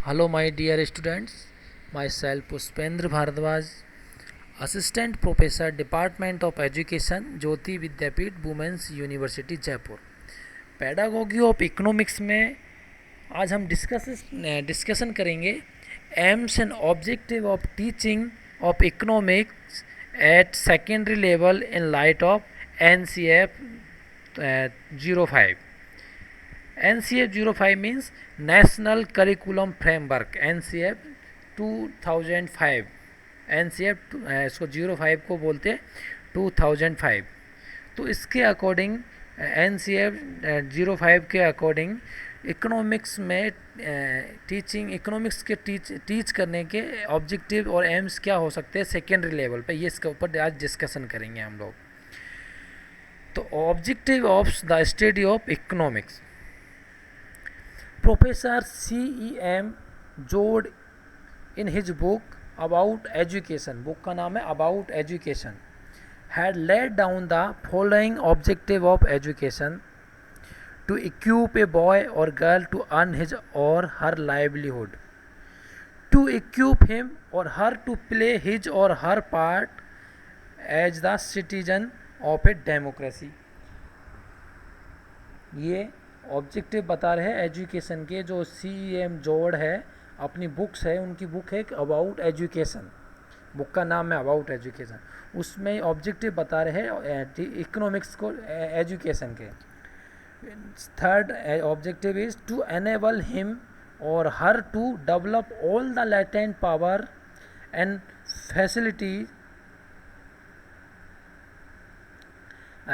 Hello, my dear students. Myself Puspendra Bhardwaj, Assistant Professor, Department of Education, Jyoti Vidyapeeth women's university Jaipur. Pedagogy of economics में आज हम discussion करेंगे aims and objective of teaching of economics at secondary level in light of NCF 05. NCF 05 means National Curriculum Framework, NCF 2005. NCF इसको 05 को बोलते हैं 2005। तो इसके अकॉर्डिंग NCF 05 के अकॉर्डिंग इकोनॉमिक्स में इकोनॉमिक्स के टीच करने के ऑब्जेक्टिव और एम्स क्या हो सकते हैं सेकेंडरी लेवल पे, ये इसके ऊपर आज डिस्कशन करेंगे हम लोग। तो objective of the study of economics, professor CEM Joad in his book about education, book का नाम है about education, had laid down the following objective of education to equip a boy or girl to earn his or her livelihood, to equip him or her to play his or her part as the citizen of a democracy. ये objective बता रहे हैं education के। जो CEM जोड़ है अपनी books है, उनकी बुक है अबाउट एजुकेशन, बुक का नाम है अबाउट एजुकेशन। उसमें ऑब्जेक्टिव बता रहे हैं इकोनॉमिक्स को एजुकेशन के। Third objective is to enable him or her to develop all the latent power and facility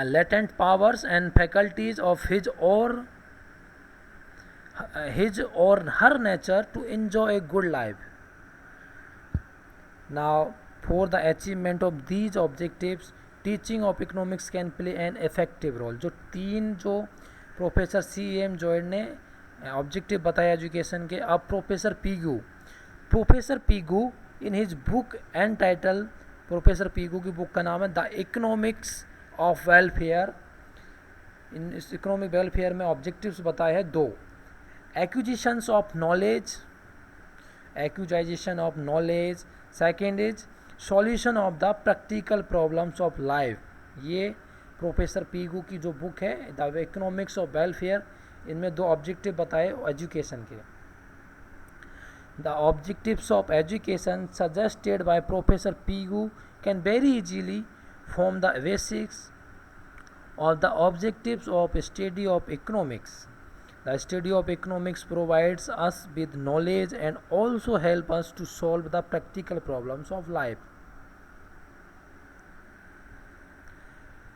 latent powers and faculties of his or her nature to enjoy a good life. Now, for the achievement of these objectives, teaching of economics can play an effective role. जो professor CEM जॉयड ने objective बताया education के। अब professor Pigou in his book and title, professor Pigou की book का नाम है द इकोनॉमिक्स ऑफ वेलफेयर। इन इस इकोनॉमिक वेलफेयर में ऑब्जेक्टिव्स बताए हैं दो, acquisitions of knowledge, acquisition of knowledge, second is solution of the practical problems of life. ये प्रोफेसर पीगू की जो बुक है द इकोनॉमिक्स ऑफ वेलफेयर, इनमें दो ऑब्जेक्टिव बताए एजुकेशन के। The objectives of education suggested by professor Pigou can very easily form the basics of the objectives of study of economics. The study of economics provides us with knowledge and also help us to solve the practical problems of life.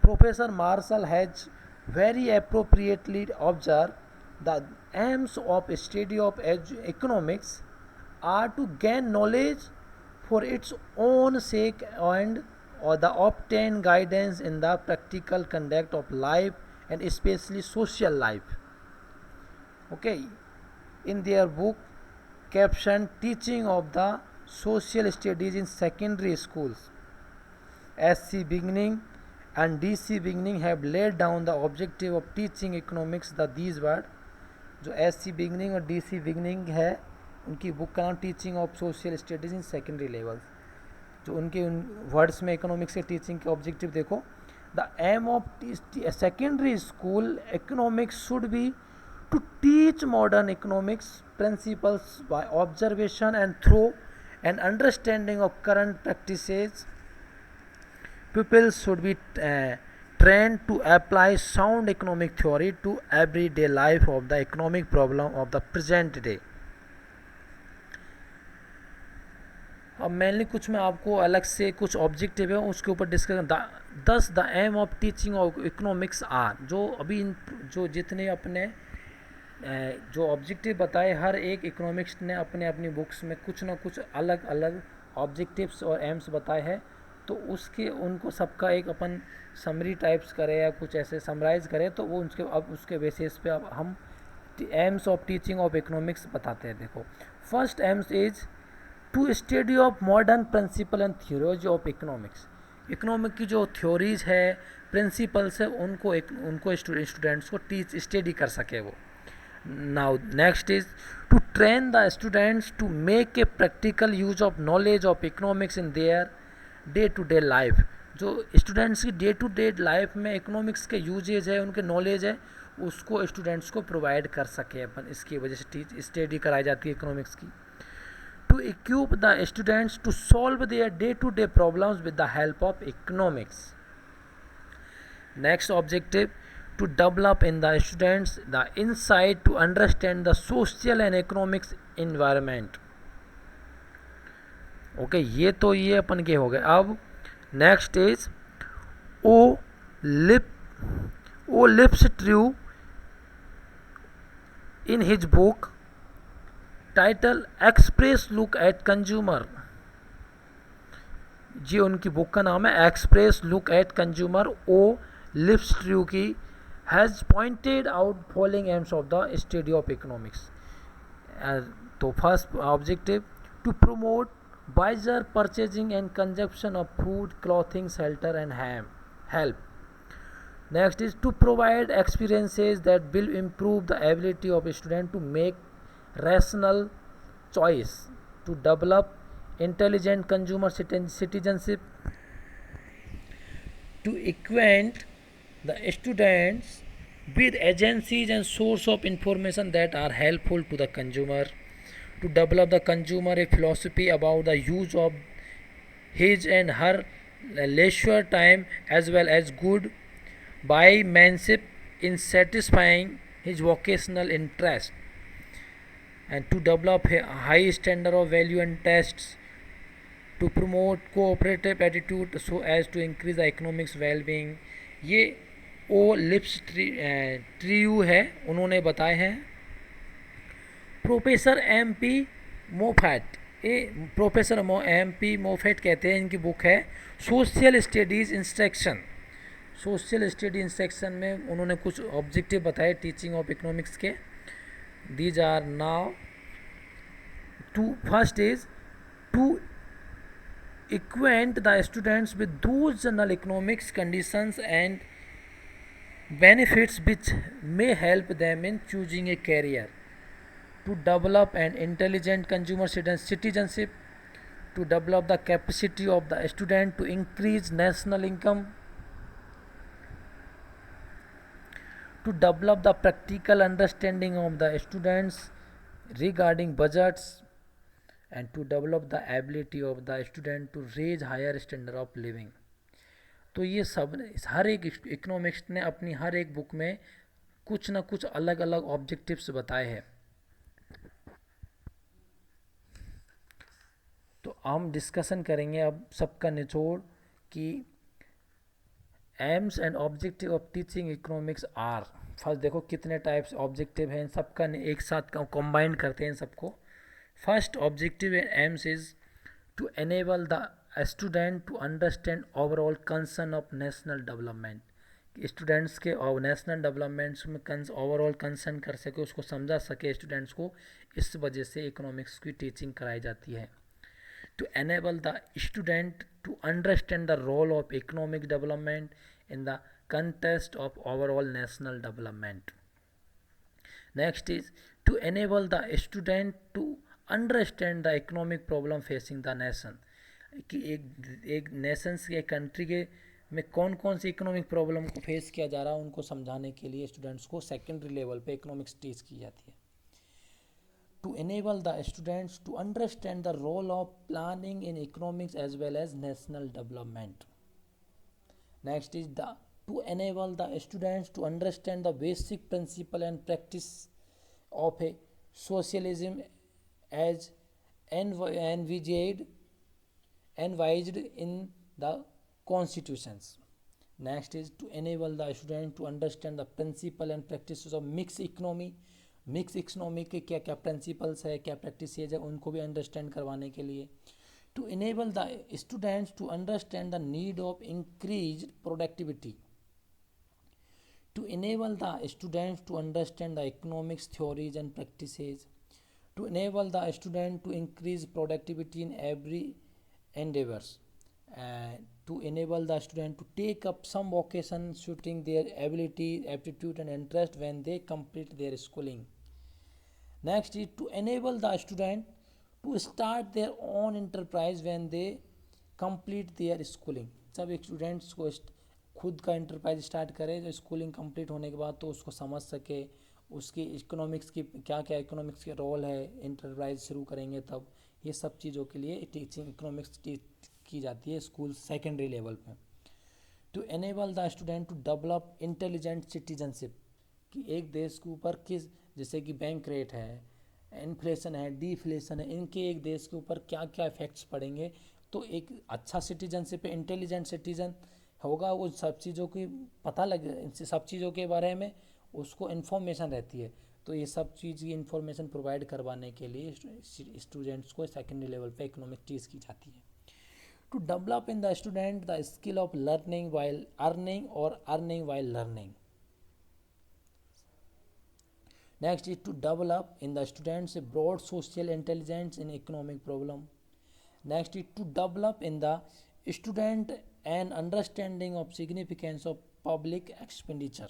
Professor Marshall has very appropriately observed the aims of study of economics are to gain knowledge for its own sake and or the obtain guidance in the practical conduct of life and especially social life. Okay, in their book captioned Teaching of the Social Studies in Secondary Schools, SC Beginning and DC Beginning have laid down the objective of teaching economics these words. जो SC Beginning और DC Beginning है उनकी book का नाम teaching of social studies in secondary levels. जो उनके उन words में इकोनॉमिक्स के टीचिंग के ऑब्जेक्टिव देखो, the aim of secondary school economics should be to teach modern economics principles by observation and through an understanding of current practices. Peoples should be trained to apply sound economic theory to everyday life of the economic problem of the present day. अब mainly कुछ मैं आपको अलग से कुछ objective है उसके ऊपर discuss. Thus the aim of teaching of economics are, जो अभी जो जितने अपने जो ऑब्जेक्टिव बताए हर एक इकोनॉमिक्स ने अपने अपनी बुक्स में कुछ ना कुछ अलग अलग ऑब्जेक्टिव्स और एम्स बताए हैं। तो उसके उनको सबका एक अपन समरी टाइप्स करें या कुछ ऐसे समराइज करें तो वो उसके बेसिस पे अब हम aims of teaching of economics बताते हैं। देखो, first aims is to study of modern principle and theology of economics. Economic की जो थ्योरीज है, प्रिंसिपल्स है, उनको स्टूडेंट्स को स्टडी कर सके वो। Now, next is to train the students to make a practical use of knowledge of economics in their day to day life. जो स्टूडेंट्स की डे टू डे लाइफ में इकोनॉमिक्स के यूजेज है, उनके नॉलेज है, उसको स्टूडेंट्स को provide कर सके अपन. इसकी वजह से स्टडी कराई जाती है इकोनॉमिक्स की. To equip the students to solve their day to day problems with the help of economics. Next objective, to develop in the students the insight to understand the social and economics environment. Okay ये तो ये अपन के हो गए. अब next is O Lips True in his book title express look at consumer. जी उनकी बुक का नाम है express look at consumer. O Lips True की has pointed out following aims of the study of economics. तो first objective, to promote wiser purchasing and consumption of food, clothing, shelter and help. Next is to provide experiences that will improve the ability of a student to make rational choice, to develop intelligent consumer citizenship, to acquaint the students with agencies and source of information that are helpful to the consumer, to develop the consumer a philosophy about the use of his and her leisure time as well as good by manship in satisfying his vocational interest, and to develop a high standard of value and tests, to promote cooperative attitude so as to increase the economics well-being. ये ओ lips Trieu है, उन्होंने बताए हैं. Professor M P मोफैट, ये professor M P मोफैट कहते हैं, इनकी book है social studies instruction. Social study instruction में उन्होंने कुछ ऑब्जेक्टिव बताए टीचिंग ऑफ इकोनॉमिक्स के. These are now two first is to acquaint the students with those general economics conditions and benefits which may help them in choosing a career, to develop an intelligent consumer citizenship, to develop the capacity of the student to increase national income, to develop the practical understanding of the students regarding budgets, and to develop the ability of the student to raise higher standard of living. तो ये सब हर एक economics ने अपनी हर एक book में कुछ ना कुछ अलग अलग ऑब्जेक्टिव्स बताए हैं. तो हम डिस्कशन करेंगे अब सबका निचोड़ कि aims and objective of teaching economics are. First देखो कितने टाइप्स ऑब्जेक्टिव हैं, सबका एक साथ कंबाइन करते हैं सबको. First objective and aims is to enable the student to understand overall concern of national development. Students के और नेशनल डेवलपमेंट्स में ओवरऑल कंसर्न कर सके, उसको समझा सके स्टूडेंट्स को. इस वजह से इकोनॉमिक्स की टीचिंग कराई जाती है. To enable the student to understand the role of economic development in the context of overall national development. Next is to enable the student to understand the economic problem facing the nation. कि एक nations के country के में कौन कौन सी economic problem को face किया जा रहा है, उनको समझाने के लिए स्टूडेंट्स को सेकेंडरी लेवल पे इकोनॉमिक्स टीच की जाती है. To enable the students to understand the role of planning in economics as well as national development. Next is the to enable the students to understand the basic principle and practice of a socialism as envisaged in the constitutions. Next is to enable the student to understand the principle and practices of mixed economy. Mix economy के क्या क्या principles है, क्या practices है, उनको भी understand करवाने के लिए. To enable the students to understand the need of increase productivity. To enable the students to understand the economics theories and practices. To enable the student to increase productivity in every endeavors, and to enable the student to take up some vocation suiting their ability, aptitude and interest when they complete their schooling. Next is to enable the student to start their own enterprise when they complete their schooling. जब एक students को खुद का enterprise start करे जो schooling complete होने के बाद, तो उसको समझ सके उसकी इकोनॉमिक्स की क्या क्या इकोनॉमिक्स के रोल है, इंटरप्राइज शुरू करेंगे तब। ये सब चीज़ों के लिए टीचिंग इकोनॉमिक्स की जाती है स्कूल सेकेंडरी लेवल पे। To enable the student to develop intelligent citizenship, कि एक देश के ऊपर किस, जैसे कि बैंक रेट है, इन्फ्लेशन है, डिफ्लेशन है, इनके एक देश के ऊपर क्या क्या इफेक्ट्स पड़ेंगे। तो एक अच्छा सिटीजनशिप, इंटेलिजेंट सिटीजन होगा, वो सब चीज़ों की पता लगे, सब चीज़ों के बारे में उसको इन्फॉर्मेशन रहती है। तो ये सब चीज़ की इन्फॉर्मेशन प्रोवाइड करवाने के लिए स्टूडेंट्स को सेकेंडरी लेवल पे इकोनॉमिक टीच की जाती है। To develop in the student the skill of learning while earning और earning while learning. Next is to develop in the students a broad social intelligence in economic problem. Next is to develop in the student an understanding of significance of public expenditure.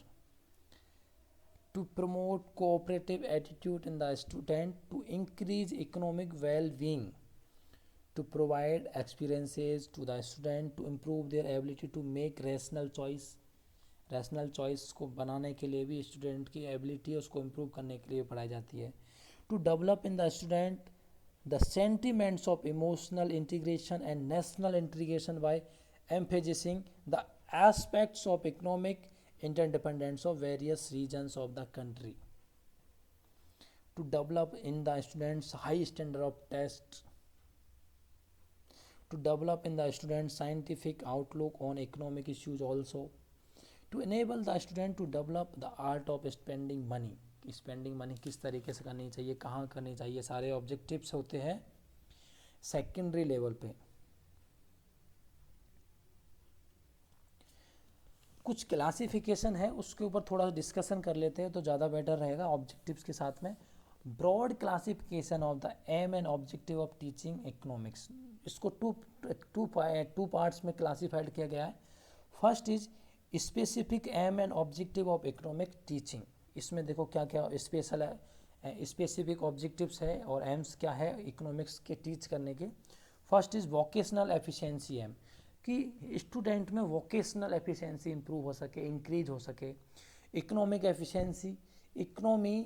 To promote cooperative attitude in the student, to increase economic well-being. To provide experiences to the student to improve their ability to make rational choice. Rational choice को बनाने के लिए भी student की ability है उसको improve करने के लिए पढ़ाई जाती है। To develop in the student the sentiments of emotional integration and national integration by emphasising the aspects of economic interdependence of various regions of the country. To develop in the students high standard of taste. To develop in the student scientific outlook on economic issues also. To enable the student to develop the art of spending money, spending money किस तरीके से करनी चाहिए, कहाँ करनी चाहिए, सारे objectives होते हैं सेकेंडरी लेवल पे। कुछ क्लासिफिकेशन है उसके ऊपर थोड़ा डिस्कशन कर लेते हैं तो ज़्यादा बेटर रहेगा ऑब्जेक्टिव्स के साथ में। Broad classification of the aim and objective of teaching economics, इसको टू पार्ट्स में क्लासीफाइड किया गया है। First is specific aim and objective of economic teaching. इसमें देखो क्या क्या स्पेशल है, स्पेसिफिक ऑब्जेक्टिव्स है और एम्स क्या है इकोनॉमिक्स के टीच करने के। First is vocational efficiency aim, कि स्टूडेंट में वोकेशनल एफिशिएंसी इंप्रूव हो सके, इंक्रीज हो सके। Economic efficiency, economy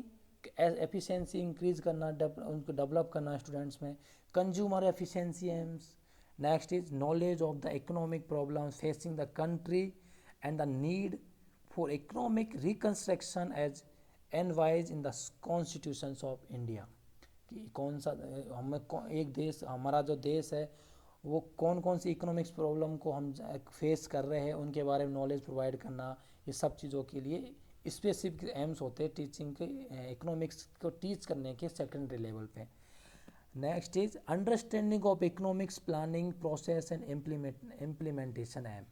efficiency increase करना, उनको डेवलप करना स्टूडेंट्स में। Consumer efficiency aims. Next is knowledge of the economic problems facing the country and the need for economic reconstruction as envisaged in the constitutions of India, कि कौन सा हमें एक देश, हमारा जो देश है वो कौन कौन सी इकोनॉमिक्स प्रॉब्लम को हम फेस कर रहे हैं उनके बारे में नॉलेज प्रोवाइड करना। ये सब चीज़ों के लिए स्पेसिफिक एम्स होते हैं टीचिंग के, इकोनॉमिक्स को टीच करने के सेकेंडरी लेवल पे। Next is understanding of economics planning process and implementation aim,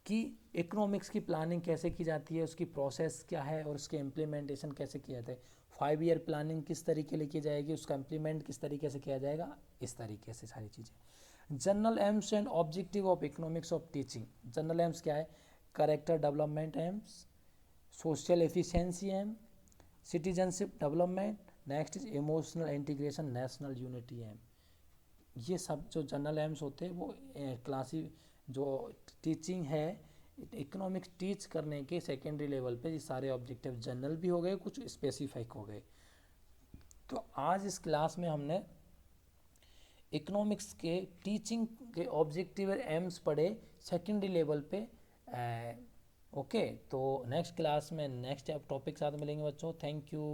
कि इकोनॉमिक्स की प्लानिंग कैसे की जाती है, उसकी प्रोसेस क्या है और उसके इम्प्लीमेंटेशन कैसे किया जाता है। 5 ईयर प्लानिंग किस तरीके से की जाएगी, उसका इम्प्लीमेंट किस तरीके से किया जाएगा, इस तरीके से सारी चीज़ें। General aims and objective of economics of teaching. General aims क्या है, character development aims, social efficiency aim, citizenship development. Next is emotional integration, national unity aim. ये सब जो जनरल एम्स होते हैं वो क्लासी जो टीचिंग है इकोनॉमिक्स टीच करने के सेकेंडरी लेवल पे, ये सारे ऑब्जेक्टिव जनरल भी हो गए, कुछ स्पेसिफिक हो गए। तो आज इस क्लास में हमने इकोनॉमिक्स के टीचिंग के ऑब्जेक्टिव एम्स पढ़े सेकेंडरी लेवल पे। ओके, तो नेक्स्ट क्लास में नेक्स्ट टॉपिक साथ मिलेंगे बच्चों। Thank you.